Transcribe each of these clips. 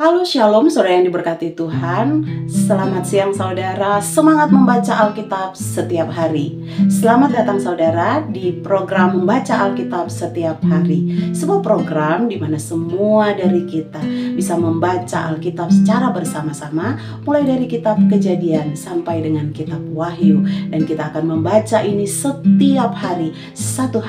Halo Shalom saudara yang diberkati Tuhan. Selamat siang saudara, semangat membaca Alkitab setiap hari. Selamat datang saudara di program Membaca Alkitab Setiap Hari. Sebuah program di mana semua dari kita bisa membaca Alkitab secara bersama-sama, mulai dari kitab Kejadian sampai dengan kitab Wahyu. Dan kita akan membaca ini setiap hari satu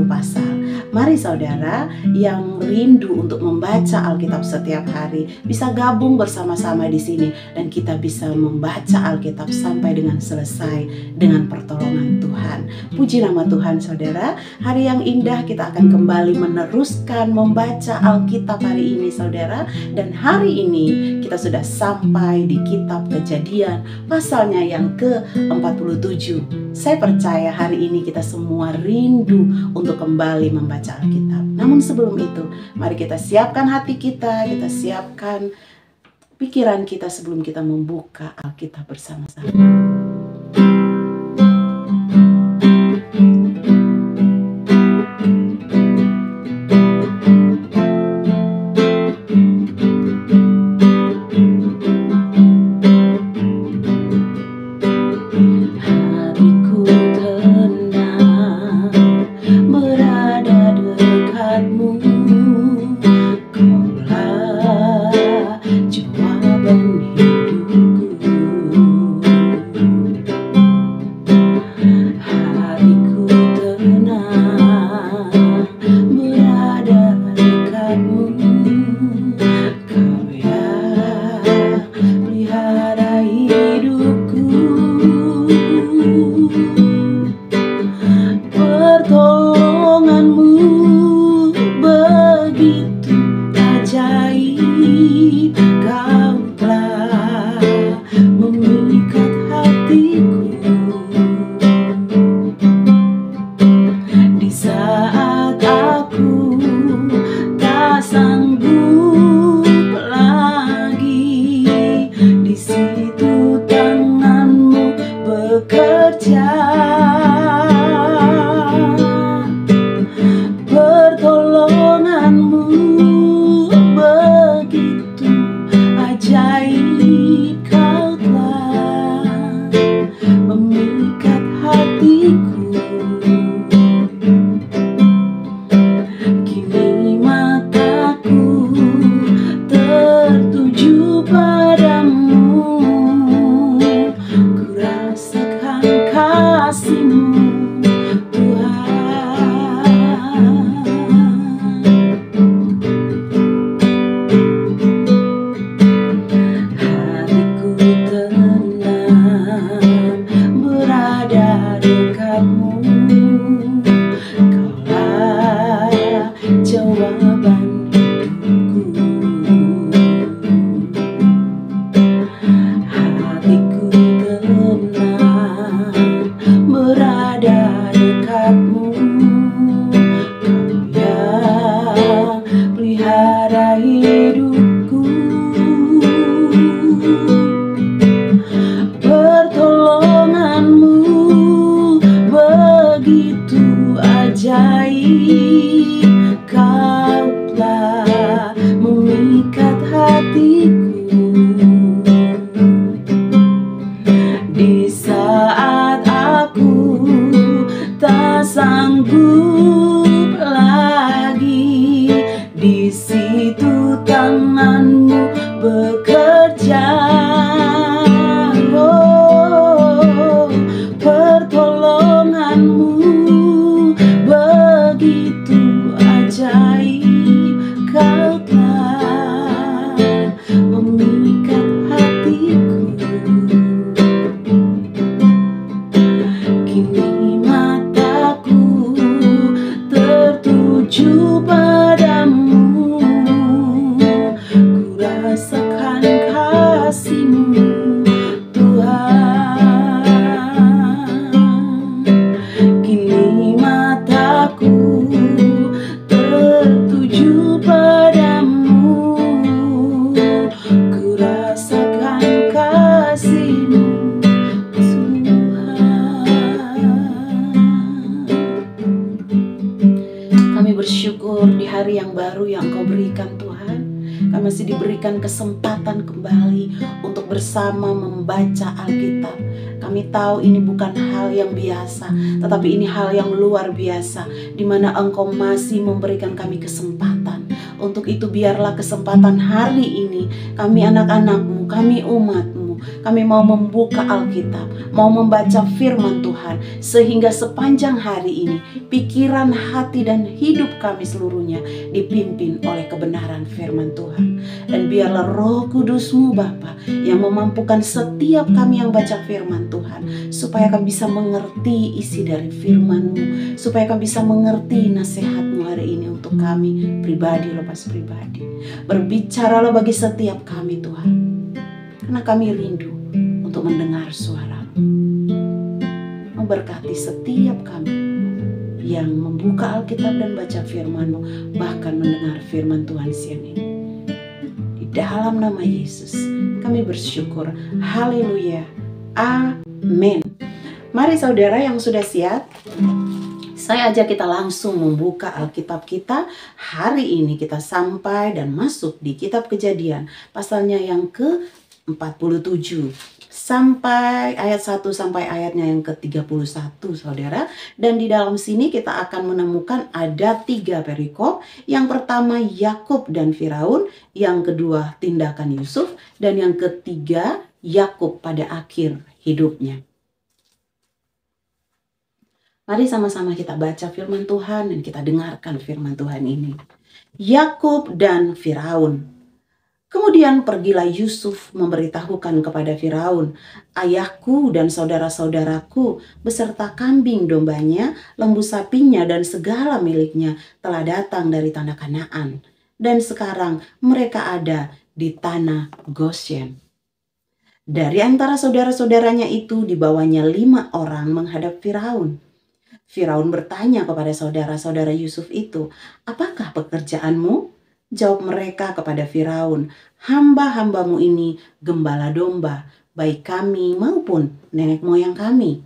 pasal. Mari saudara yang rindu untuk membaca Alkitab setiap hari bisa gabung bersama-sama di sini dan kita bisa membaca Alkitab sampai dengan selesai dengan pertolongan Tuhan. Puji nama Tuhan saudara. Hari yang indah kita akan kembali meneruskan membaca Alkitab hari ini saudara. Dan hari ini kita sudah sampai di kitab Kejadian pasalnya yang ke-47. Saya percaya hari ini kita semua rindu untuk kembali membaca Alkitab. Namun sebelum itu, mari kita siapkan hati kita siapkan pikiran kita sebelum kita membuka Alkitab bersama-sama. masih diberikan kesempatan kembali untuk bersama membaca Alkitab. Kami tahu ini bukan hal yang biasa, tetapi ini hal yang luar biasa, di mana Engkau masih memberikan kami kesempatan. Untuk itu biarlah kesempatan hari ini, kami anak-anak-Mu, kami umat-Mu, kami mau membuka Alkitab, mau membaca firman Tuhan, sehingga sepanjang hari ini, pikiran, hati, dan hidup kami seluruhnya dipimpin oleh kebenaran firman Tuhan. Dan biarlah Roh Kudus-Mu Bapa yang memampukan setiap kami yang baca firman Tuhan, supaya kami bisa mengerti isi dari firman-Mu, supaya kami bisa mengerti nasihat-Mu hari ini untuk kami pribadi lepas pribadi. Berbicaralah bagi setiap kami Tuhan, karena kami rindu untuk mendengar suara-Mu. Memberkati setiap kami yang membuka Alkitab dan baca firman-Mu, bahkan mendengar firman Tuhan siang ini. Di dalam nama Yesus kami bersyukur. Haleluya. Amin. Mari saudara yang sudah siap, saya ajak kita langsung membuka Alkitab kita. Hari ini kita sampai dan masuk di kitab Kejadian, pasalnya yang ke-47. Sampai ayat 1 sampai ayatnya yang ke-31 saudara. Dan di dalam sini kita akan menemukan ada 3 perikop. Yang pertama Yakub dan Firaun, yang kedua tindakan Yusuf, dan yang ketiga Yakub pada akhir hidupnya. Mari sama-sama kita baca firman Tuhan dan kita dengarkan firman Tuhan ini. Yakub dan Firaun. Kemudian pergilah Yusuf memberitahukan kepada Firaun, ayahku dan saudara-saudaraku beserta kambing dombanya, lembu sapinya dan segala miliknya telah datang dari tanah Kanaan. Dan sekarang mereka ada di tanah Goshen. Dari antara saudara-saudaranya itu dibawanya 5 orang menghadap Firaun. Firaun bertanya kepada saudara-saudara Yusuf itu, apakah pekerjaanmu? Jawab mereka kepada Firaun, hamba-hambamu ini gembala domba, baik kami maupun nenek moyang kami.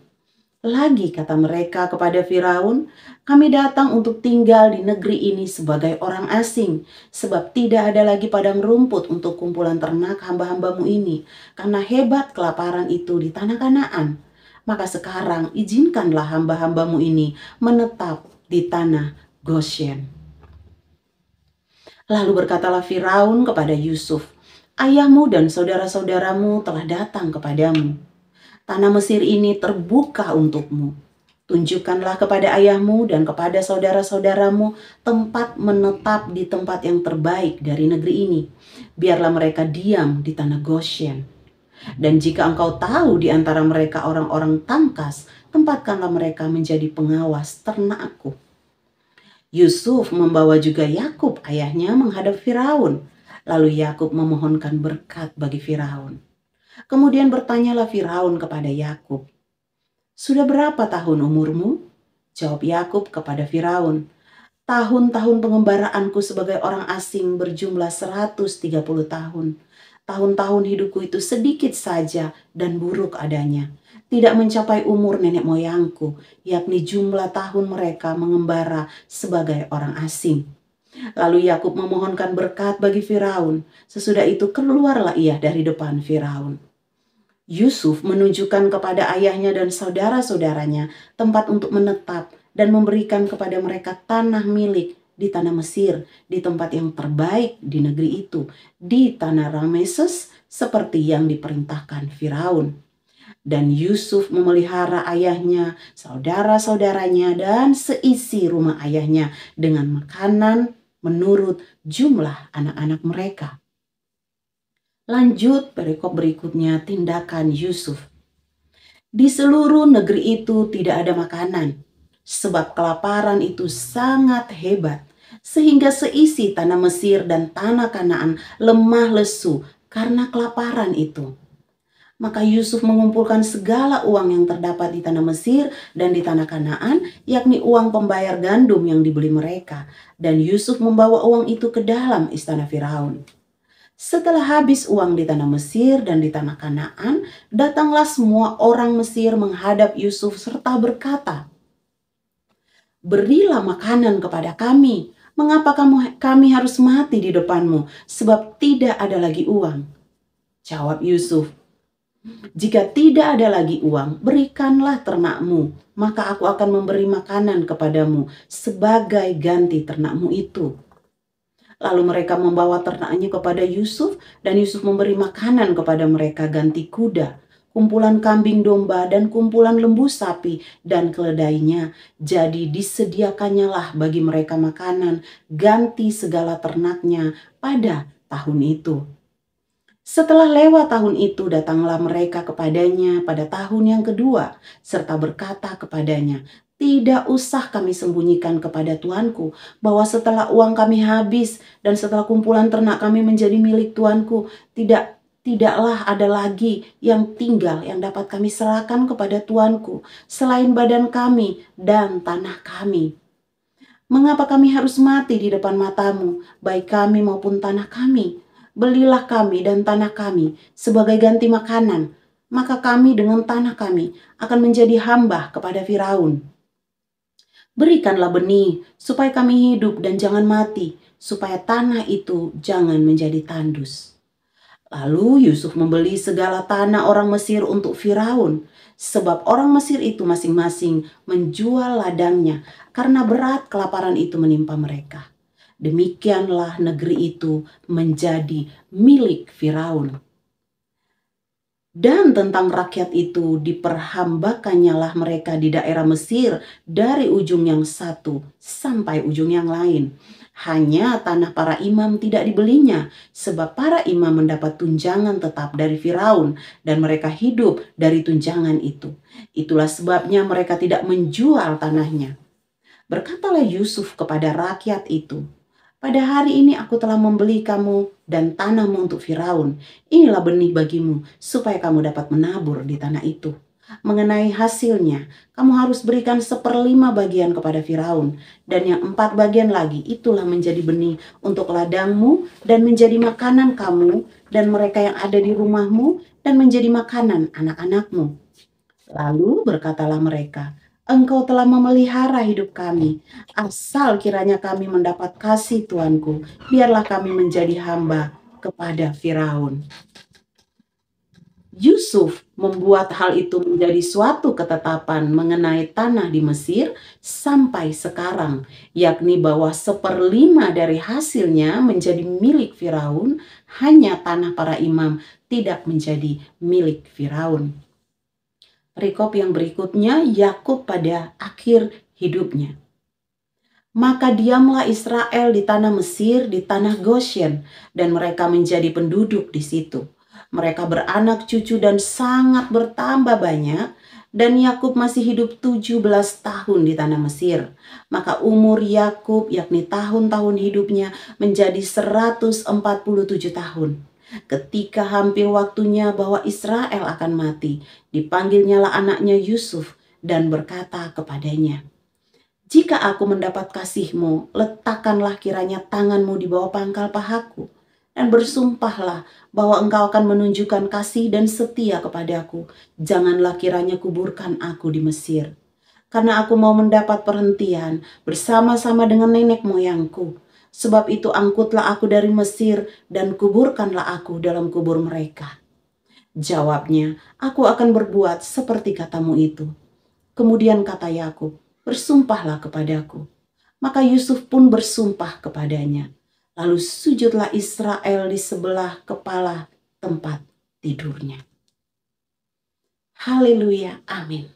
Lagi kata mereka kepada Firaun, kami datang untuk tinggal di negeri ini sebagai orang asing, sebab tidak ada lagi padang rumput untuk kumpulan ternak hamba-hambamu ini, karena hebat kelaparan itu di tanah Kanaan. Maka sekarang izinkanlah hamba-hambamu ini menetap di tanah Goshen. Lalu berkatalah Firaun kepada Yusuf, ayahmu dan saudara-saudaramu telah datang kepadamu. Tanah Mesir ini terbuka untukmu. Tunjukkanlah kepada ayahmu dan kepada saudara-saudaramu tempat menetap di tempat yang terbaik dari negeri ini. Biarlah mereka diam di tanah Goshen. Dan jika engkau tahu di antara mereka orang-orang tangkas, tempatkanlah mereka menjadi pengawas ternakku. Yusuf membawa juga Yakub ayahnya menghadap Firaun. Lalu Yakub memohonkan berkat bagi Firaun. Kemudian bertanyalah Firaun kepada Yakub, sudah berapa tahun umurmu? Jawab Yakub kepada Firaun, tahun-tahun pengembaraanku sebagai orang asing berjumlah 130 tahun. Tahun-tahun hidupku itu sedikit saja dan buruk adanya. Tidak mencapai umur nenek moyangku, yakni jumlah tahun mereka mengembara sebagai orang asing. Lalu Yakub memohonkan berkat bagi Firaun. Sesudah itu keluarlah ia dari depan Firaun. Yusuf menunjukkan kepada ayahnya dan saudara-saudaranya tempat untuk menetap dan memberikan kepada mereka tanah milik di tanah Mesir, di tempat yang terbaik di negeri itu, di tanah Rameses seperti yang diperintahkan Firaun. Dan Yusuf memelihara ayahnya, saudara-saudaranya, dan seisi rumah ayahnya dengan makanan menurut jumlah anak-anak mereka. Lanjut perikop berikutnya, tindakan Yusuf. Di seluruh negeri itu tidak ada makanan, sebab kelaparan itu sangat hebat, sehingga seisi tanah Mesir dan tanah Kanaan lemah lesu karena kelaparan itu. Maka Yusuf mengumpulkan segala uang yang terdapat di tanah Mesir dan di tanah Kanaan, yakni uang pembayar gandum yang dibeli mereka. Dan Yusuf membawa uang itu ke dalam istana Firaun. Setelah habis uang di tanah Mesir dan di tanah Kanaan, datanglah semua orang Mesir menghadap Yusuf serta berkata, berilah makanan kepada kami, Mengapa kami harus mati di depanmu? Sebab tidak ada lagi uang. Jawab Yusuf, jika tidak ada lagi uang, berikanlah ternakmu, maka aku akan memberi makanan kepadamu sebagai ganti ternakmu itu. Lalu mereka membawa ternaknya kepada Yusuf, dan Yusuf memberi makanan kepada mereka ganti kuda, kumpulan kambing domba, dan kumpulan lembu sapi, dan keledainya. Jadi disediakannya lah bagi mereka makanan ganti segala ternaknya pada tahun itu. Setelah lewat tahun itu, datanglah mereka kepadanya pada tahun yang kedua, serta berkata kepadanya, tidak usah kami sembunyikan kepada tuanku, bahwa setelah uang kami habis dan setelah kumpulan ternak kami menjadi milik tuanku, tidaklah ada lagi yang tinggal yang dapat kami serahkan kepada tuanku, selain badan kami dan tanah kami. Mengapa kami harus mati di depan matamu, baik kami maupun tanah kami? Belilah kami dan tanah kami sebagai ganti makanan, maka kami dengan tanah kami akan menjadi hamba kepada Firaun. Berikanlah benih supaya kami hidup dan jangan mati, supaya tanah itu jangan menjadi tandus. Lalu Yusuf membeli segala tanah orang Mesir untuk Firaun, sebab orang Mesir itu masing-masing menjual ladangnya karena berat kelaparan itu menimpa mereka. Demikianlah negeri itu menjadi milik Firaun. Dan tentang rakyat itu, diperhambakannya lah mereka di daerah Mesir dari ujung yang satu sampai ujung yang lain. Hanya tanah para imam tidak dibelinya, sebab para imam mendapat tunjangan tetap dari Firaun dan mereka hidup dari tunjangan itu. Itulah sebabnya mereka tidak menjual tanahnya. Berkatalah Yusuf kepada rakyat itu, pada hari ini aku telah membeli kamu dan tanahmu untuk Firaun. Inilah benih bagimu, supaya kamu dapat menabur di tanah itu. Mengenai hasilnya, kamu harus berikan 1/5 bagian kepada Firaun, dan yang 4 bagian lagi itulah menjadi benih untuk ladangmu dan menjadi makanan kamu dan mereka yang ada di rumahmu dan menjadi makanan anak-anakmu. Lalu berkatalah mereka, Engkau telah memelihara hidup kami. Asal kiranya kami mendapat kasih Tuanku, biarlah kami menjadi hamba kepada Firaun. Yusuf membuat hal itu menjadi suatu ketetapan mengenai tanah di Mesir sampai sekarang, yakni bahwa 1/5 dari hasilnya menjadi milik Firaun, hanya tanah para imam tidak menjadi milik Firaun. Perikop yang berikutnya, Yakub pada akhir hidupnya. Maka diamlah Israel di tanah Mesir, di tanah Goshen, dan mereka menjadi penduduk di situ. Mereka beranak cucu dan sangat bertambah banyak, dan Yakub masih hidup 17 tahun di tanah Mesir. Maka umur Yakub, yakni tahun-tahun hidupnya, menjadi 147 tahun. Ketika hampir waktunya bahwa Israel akan mati, dipanggilnyalah anaknya Yusuf dan berkata kepadanya, jika aku mendapat kasihmu, letakkanlah kiranya tanganmu di bawah pangkal pahaku, dan bersumpahlah bahwa engkau akan menunjukkan kasih dan setia kepadaku. Janganlah kiranya kuburkan aku di Mesir, karena aku mau mendapat perhentian bersama-sama dengan nenek moyangku. Sebab itu angkutlah aku dari Mesir dan kuburkanlah aku dalam kubur mereka. Jawabnya, aku akan berbuat seperti katamu itu. Kemudian kata Yakub, bersumpahlah kepadaku. Maka Yusuf pun bersumpah kepadanya. Lalu sujudlah Israel di sebelah kepala tempat tidurnya. Haleluya, amin.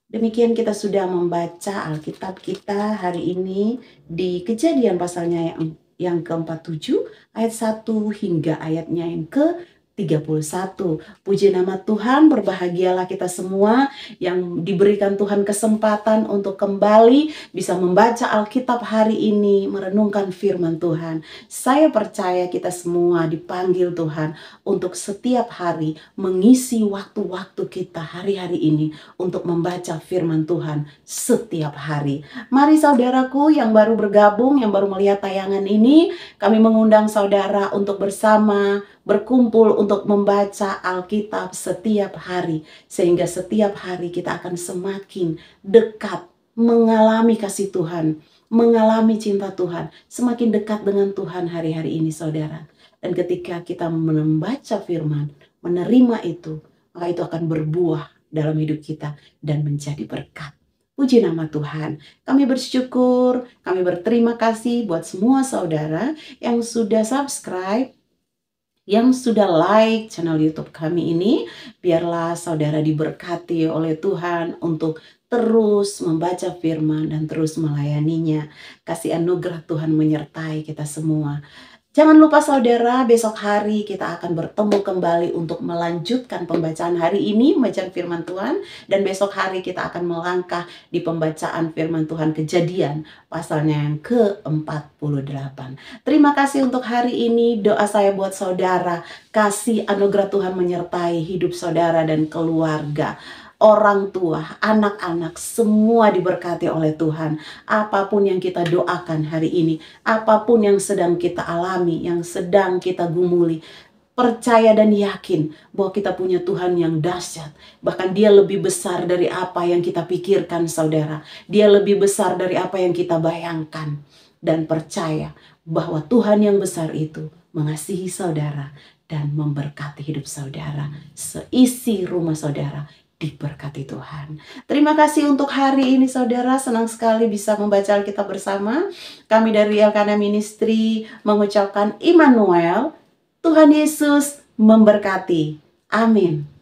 Demikian kita sudah membaca Alkitab kita hari ini di Kejadian pasalnya yang ke-47 ayat 1 hingga ayatnya yang ke-31. Puji nama Tuhan, berbahagialah kita semua yang diberikan Tuhan kesempatan untuk kembali bisa membaca Alkitab hari ini, merenungkan firman Tuhan. Saya percaya kita semua dipanggil Tuhan untuk setiap hari mengisi waktu-waktu kita hari-hari ini untuk membaca firman Tuhan setiap hari. Mari saudaraku yang baru bergabung, yang baru melihat tayangan ini, kami mengundang saudara untuk bersama berkumpul untuk membaca Alkitab setiap hari, sehingga setiap hari kita akan semakin dekat mengalami kasih Tuhan, mengalami cinta Tuhan, semakin dekat dengan Tuhan hari-hari ini saudara. Dan ketika kita membaca firman, menerima itu, maka itu akan berbuah dalam hidup kita dan menjadi berkat. Puji nama Tuhan. Kami bersyukur, kami berterima kasih buat semua saudara yang sudah subscribe, yang sudah like channel YouTube kami ini. Biarlah saudara diberkati oleh Tuhan untuk terus membaca firman dan terus melayaninya. Kasih anugerah Tuhan menyertai kita semua. Jangan lupa saudara, besok hari kita akan bertemu kembali untuk melanjutkan pembacaan hari ini, pembacaan firman Tuhan. Dan besok hari kita akan melangkah di pembacaan firman Tuhan Kejadian, pasalnya yang ke-48. Terima kasih untuk hari ini, doa saya buat saudara, kasih anugerah Tuhan menyertai hidup saudara dan keluarga. Orang tua, anak-anak, semua diberkati oleh Tuhan. Apapun yang kita doakan hari ini, apapun yang sedang kita alami, yang sedang kita gumuli, percaya dan yakin bahwa kita punya Tuhan yang dahsyat. Bahkan Dia lebih besar dari apa yang kita pikirkan, saudara. Dia lebih besar dari apa yang kita bayangkan. Dan percaya bahwa Tuhan yang besar itu mengasihi saudara dan memberkati hidup saudara. Seisi rumah saudara diberkati Tuhan. Terima kasih untuk hari ini saudara, senang sekali bisa membaca Alkitab bersama. Kami dari Elkana Ministry mengucapkan Immanuel, Tuhan Yesus memberkati. Amin.